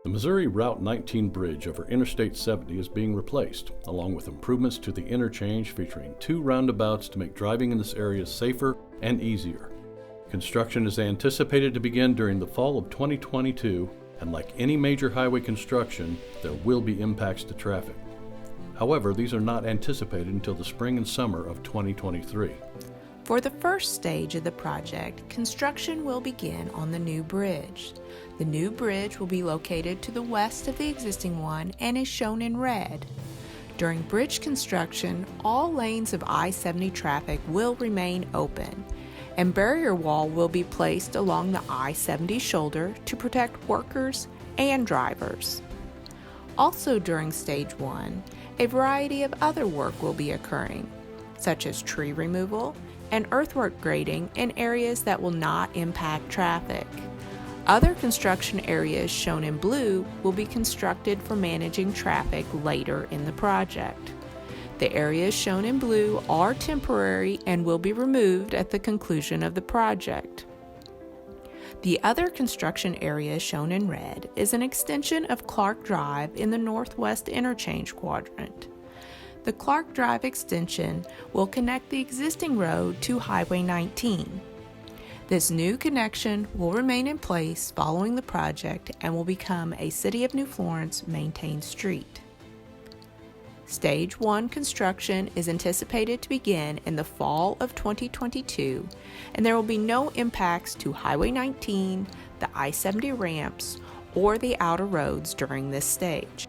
The Missouri Route 19 bridge over Interstate 70 is being replaced, along with improvements to the interchange featuring 2 roundabouts to make driving in this area safer and easier. Construction is anticipated to begin during the fall of 2022, and like any major highway construction, there will be impacts to traffic. However, these are not anticipated until the spring and summer of 2023. For the first stage of the project, construction will begin on the new bridge. The new bridge will be located to the west of the existing one and is shown in red. During bridge construction, all lanes of I-70 traffic will remain open, and barrier wall will be placed along the I-70 shoulder to protect workers and drivers. Also during Stage 1, a variety of other work will be occurring, such as tree removal and earthwork grading in areas that will not impact traffic. Other construction areas shown in blue will be constructed for managing traffic later in the project. The areas shown in blue are temporary and will be removed at the conclusion of the project. The other construction area shown in red is an extension of Clark Drive in the northwest interchange quadrant. The Clark Drive extension will connect the existing road to Highway 19. This new connection will remain in place following the project and will become a City of New Florence maintained street. Stage 1 construction is anticipated to begin in the fall of 2022, and there will be no impacts to Highway 19, the I-70 ramps, or the outer roads during this stage.